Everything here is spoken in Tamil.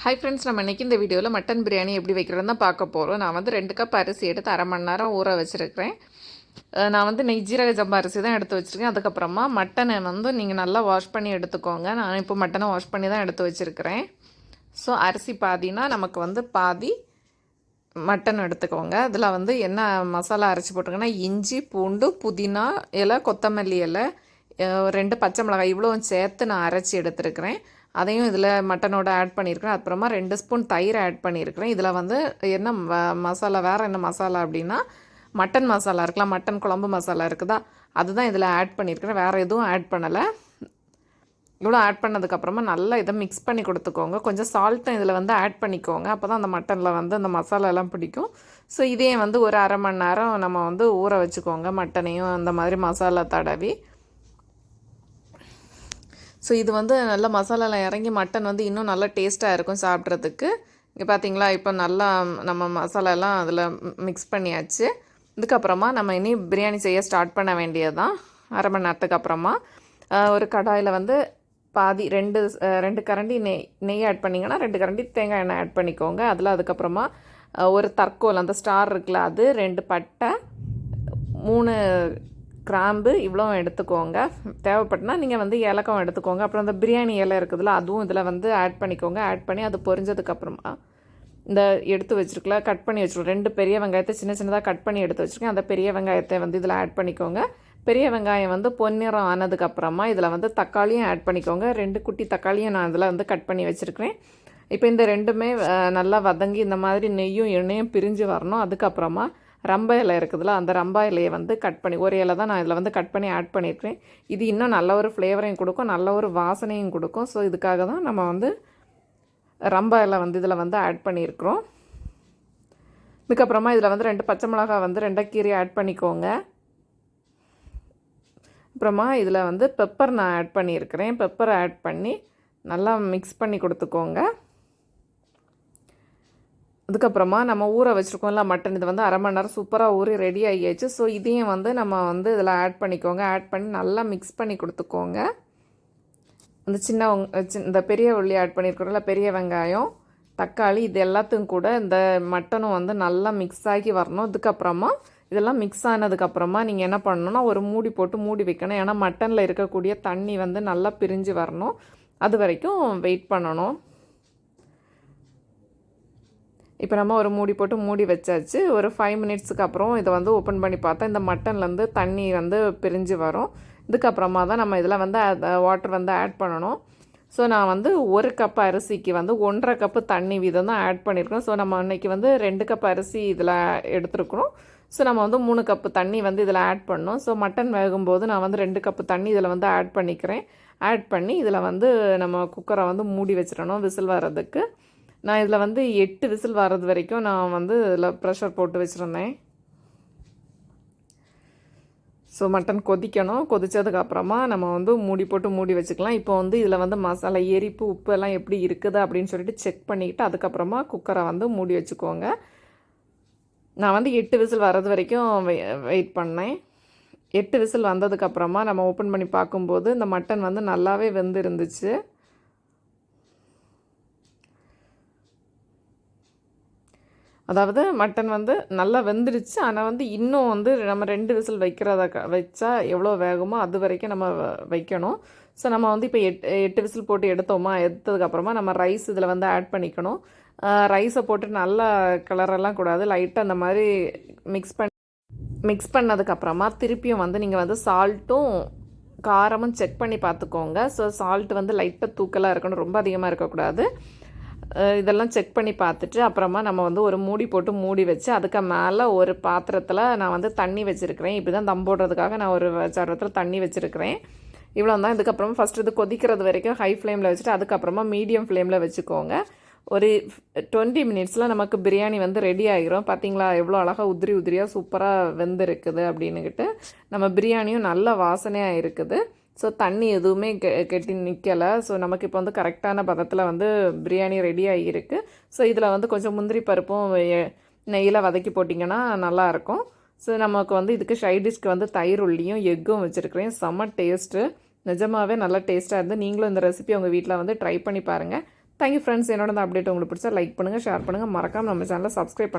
ஹாய் ஃப்ரெண்ட்ஸ், நம்ம இன்றைக்கி இந்த வீடியோவில் மட்டன் பிரியாணி எப்படி வைக்கிறதுன்னு தான் பார்க்க போகிறோம். நான் வந்து 2 கப் அரிசி எடுத்து அரை மணி நேரம் ஊற வச்சுருக்கிறேன். நான் வந்து நெய் ஜீரக ஜம்பா அரிசி தான் எடுத்து வச்சுருக்கேன். அதுக்கப்புறமா மட்டனை வந்து நீங்கள் நல்லா வாஷ் பண்ணி எடுத்துக்கோங்க. நான் இப்போ மட்டனை வாஷ் பண்ணி தான் எடுத்து வச்சுருக்கிறேன். ஸோ அரிசி பாதினா நமக்கு வந்து பாதி மட்டன் எடுத்துக்கோங்க. இதில் வந்து என்ன மசாலா அரைச்சி போட்டிருக்கேன்னா இஞ்சி, பூண்டு, புதினா இலை, கொத்தமல்லி இலை, 2 பச்சை மிளகாய் இவ்வளோ சேர்த்து நான் அரைச்சி எடுத்துருக்கிறேன். அதையும் இதில் மட்டனோட ஆட் பண்ணியிருக்கிறேன். அப்புறமா 2 ஸ்பூன் தயிர் ஆட் பண்ணியிருக்கிறேன். இதில் வந்து என்ன மசாலா, வேறு என்ன மசாலா அப்படின்னா மட்டன் மசாலா இருக்கலாம், மட்டன் குழம்பு மசாலா இருக்குதா, அதுதான் இதில் ஆட் பண்ணியிருக்கிறேன். வேறு எதுவும் ஆட் பண்ணலை. இவ்வளோ ஆட் பண்ணதுக்கப்புறமா நல்லா இதை மிக்ஸ் பண்ணி கொடுத்துக்கோங்க. கொஞ்சம் சால்ட்டும் இதில் வந்து ஆட் பண்ணிக்கோங்க. அப்போ தான் அந்த மட்டனில் வந்து அந்த மசாலாலாம் பிடிக்கும். ஸோ இதே வந்து ஒரு அரை மணி நேரம் நம்ம வந்து ஊற வச்சுக்கோங்க, மட்டனையும் அந்த மாதிரி மசாலா தடவி. ஸோ இது வந்து நல்லா மசாலாலாம் இறங்கி மட்டன் வந்து இன்னும் நல்லா டேஸ்ட்டாக இருக்கும் சாப்பிட்றதுக்கு. இங்கே பார்த்தீங்களா, இப்போ நல்லா நம்ம மசாலாலாம் அதில் மிக்ஸ் பண்ணியாச்சு. இதுக்கப்புறமா நம்ம இனி பிரியாணி செய்ய ஸ்டார்ட் பண்ண வேண்டியது தான். அரை மணி நேரத்துக்கு அப்புறமா ஒரு கடாயில் வந்து பாதி 2 கரண்டி நெய் ஆட் பண்ணிங்கன்னா 2 கரண்டி தேங்காய் எண்ணெய் ஆட் பண்ணிக்கோங்க. அதில் அதுக்கப்புறமா ஒரு தர்க்கோல், அந்த ஸ்டார் இருக்குல்ல, அது 2 பட்டை, 3 கிராம்பு இவ்வளோ எடுத்துக்கோங்க. தேவைப்பட்டுனா நீங்கள் வந்து ஏலக்காவும் எடுத்துக்கோங்க. அப்புறம் அந்த பிரியாணி இலை இருக்குதுல்ல, அதுவும் இதில் வந்து ஆட் பண்ணிக்கோங்க. ஆட் பண்ணி அது பொரிஞ்சதுக்கப்புறமா இந்த எடுத்து வச்சுருக்கல, கட் பண்ணி வச்சுருக்கோம் 2 பெரிய வெங்காயத்தை சின்ன சின்னதாக கட் பண்ணி எடுத்து வச்சுருக்கேன். அந்த பெரிய வெங்காயத்தை வந்து இதில் ஆட் பண்ணிக்கோங்க. பெரிய வெங்காயம் வந்து பொன்னிறம் ஆனதுக்கப்புறமா இதில் வந்து தக்காளியும் ஆட் பண்ணிக்கோங்க. 2 குட்டி தக்காளியும் நான் இதில் வந்து கட் பண்ணி வச்சுருக்கிறேன். இப்போ இந்த ரெண்டுமே நல்லா வதங்கி இந்த மாதிரி நெய்யும் எண்ணெயும் பிரிஞ்சு வரணும். அதுக்கப்புறமா ரம்ப இலை இருக்குதுல்ல, அந்த ரம்பா இலையை வந்து கட் பண்ணி, ஒரு இலை தான் நான் இதில் வந்து கட் பண்ணி ஆட் பண்ணியிருக்கேன். இது இன்னும் நல்ல ஒரு ஃப்ளேவரையும் கொடுக்கும், நல்ல ஒரு வாசனையும் கொடுக்கும். ஸோ இதுக்காக தான் நம்ம வந்து ரம்பா இலை வந்து இதில் வந்து ஆட் பண்ணியிருக்கிறோம். இதுக்கப்புறமா இதில் வந்து 2 பச்சை மிளகாய் வந்து 2 கீரை ஆட் பண்ணிக்கோங்க. அப்புறமா இதில் வந்து பெப்பர் நான் ஆட் பண்ணியிருக்கிறேன். பெப்பரை ஆட் பண்ணி நல்லா மிக்ஸ் பண்ணி கொடுத்துக்கோங்க. அதுக்கப்புறமா நம்ம ஊற வச்சுருக்கோம்ல மட்டன், இது வந்து அரை மணி நேரம் சூப்பராக ஊறி ரெடி ஆகியாச்சு. ஸோ இதையும் வந்து நம்ம வந்து இதில் ஆட் பண்ணிக்கோங்க. ஆட் பண்ணி நல்லா மிக்ஸ் பண்ணி கொடுத்துக்கோங்க. இந்த இந்த பெரிய உள்ளி ஆட் பண்ணியிருக்கிறோம்ல, பெரிய வெங்காயம், தக்காளி, இது எல்லாத்தையும் கூட இந்த மட்டனும் வந்து நல்லா மிக்ஸ் ஆகி வரணும். இதுக்கப்புறமா இதெல்லாம் மிக்ஸ் ஆனதுக்கப்புறமா நீங்கள் என்ன பண்ணணுன்னா ஒரு மூடி போட்டு மூடி வைக்கணும். ஏன்னா மட்டனில் இருக்கக்கூடிய தண்ணி வந்து நல்லா பிரிஞ்சு வரணும். அது வரைக்கும் வெயிட் பண்ணணும். இப்போ நம்ம ஒரு மூடி போட்டு மூடி வச்சாச்சு. ஒரு 5 மினிட்ஸுக்கு அப்புறம் இதை வந்து ஓப்பன் பண்ணி பார்த்தா இந்த மட்டன்லேருந்து தண்ணி வந்து பிரிஞ்சு வரும். இதுக்கப்புறமா தான் நம்ம இதில் வந்து வாட்டர் வந்து ஆட் பண்ணணும். ஸோ நான் வந்து 1 கப் அரிசிக்கு வந்து 1.5 கப்பு தண்ணி வீதம் தான் ஆட் பண்ணியிருக்கோம். ஸோ நம்ம அன்றைக்கி வந்து 2 கப் அரிசி இதில் எடுத்துருக்குறோம். ஸோ நம்ம வந்து 3 கப்பு தண்ணி வந்து இதில் ஆட் பண்ணோம். ஸோ மட்டன் வேகும்போது நான் வந்து 2 கப்பு தண்ணி இதில் வந்து ஆட் பண்ணிக்கிறேன். ஆட் பண்ணி இதில் வந்து நம்ம குக்கரை வந்து மூடி வச்சிடணும் விசில் வர்றதுக்கு. நான் இதில் வந்து 8 விசில் வர்றது வரைக்கும் நான் வந்து இதில் ப்ரெஷர் போட்டு வச்சுருந்தேன். ஸோ மட்டன் கொதிக்கணும். கொதித்ததுக்கப்புறமா நம்ம வந்து மூடி போட்டு மூடி வச்சுக்கலாம். இப்போ வந்து இதில் வந்து மசாலா, எரிப்பு, உப்பு எல்லாம் எப்படி இருக்குது அப்படின்னு சொல்லிட்டு செக் பண்ணிக்கிட்டு அதுக்கப்புறமா குக்கரை வந்து மூடி வச்சுக்கோங்க. நான் வந்து 8 விசில் வர்றது வரைக்கும் வெயிட் பண்ணேன். 8 விசில் வந்ததுக்கப்புறமா நம்ம ஓப்பன் பண்ணி பார்க்கும்போது இந்த மட்டன் வந்து நல்லாவே வெந்து இருந்துச்சு. அதாவது மட்டன் வந்து நல்லா வெந்துடுச்சு. ஆனால் வந்து இன்னும் வந்து நம்ம 2 விசில் வச்சா எவ்வளோ வேகுமோ அது வரைக்கும் நம்ம வைக்கணும். ஸோ நம்ம வந்து இப்போ 8 விசில் போட்டு எடுத்ததுக்கப்புறமா நம்ம ரைஸ் இதில் வந்து ஆட் பண்ணிக்கணும். ரைஸை போட்டு நல்லா கலரெல்லாம் கூடாது, லைட்டாக அந்த மாதிரி மிக்ஸ் பண்ணதுக்கப்புறமா திருப்பியும் வந்து நீங்கள் வந்து சால்ட்டும் காரமும் செக் பண்ணி பார்த்துக்கோங்க. ஸோ சால்ட் வந்து லைட்டாக தூக்கலாக இருக்கணும், ரொம்ப அதிகமாக இருக்கக்கூடாது. இதெல்லாம் செக் பண்ணி பார்த்துட்டு அப்புறமா நம்ம வந்து ஒரு மூடி போட்டு மூடி வச்சு அதுக்கு மேலே ஒரு பாத்திரத்தில் நான் வந்து தண்ணி வச்சுருக்கிறேன். இப்படி தான் தம் போடுறதுக்காக நான் ஒரு சர்வத்தில் தண்ணி வச்சுருக்கிறேன். இவ்வளோ தான். இதுக்கப்புறமா ஃபஸ்ட்டு இது கொதிக்கிறது வரைக்கும் ஹை ஃப்ளேமில் வச்சுட்டு அதுக்கப்புறமா மீடியம் ஃப்ளேமில் வச்சுக்கோங்க. ஒரு 20 மினிட்ஸில் நமக்கு பிரியாணி வந்து ரெடி ஆகிரும். பார்த்திங்களா எவ்வளோ அழகாக உதிரி உதிரியாக சூப்பராக வெந்திருக்குது அப்படின்னுக்கிட்டு. நம்ம பிரியாணியும் நல்ல வாசனையாக இருக்குது. ஸோ தண்ணி எதுவுமே கெட்டி நிற்கலை. ஸோ நமக்கு இப்போ வந்து கரெக்டான பதத்தில் வந்து பிரியாணி ரெடி ஆகியிருக்கு. ஸோ இதில் வந்து கொஞ்சம் முந்திரி பருப்பும் நெய்யில் வதக்கி போட்டிங்கன்னா நல்லாயிருக்கும். ஸோ நமக்கு வந்து இதுக்கு சைட் டிஷ்க்கு வந்து தயிர் உள்ளியும் எக்கும் வச்சுருக்கிறேன். செம்ம டேஸ்ட்டு, நிஜமாகவே நல்லா டேஸ்ட்டாக இருந்து நீங்களும் இந்த ரெசிபி உங்கள் வீட்டில் வந்து ட்ரை பண்ணி பாருங்கள். Thank you friends. என்னோட இந்த அப்டேட் உங்களுக்கு பிடிச்சா லைக் பண்ணுங்கள், ஷேர் பண்ணுங்கள், மறக்காமல் நம்ம சேனலை சப்ஸ்கிரைப்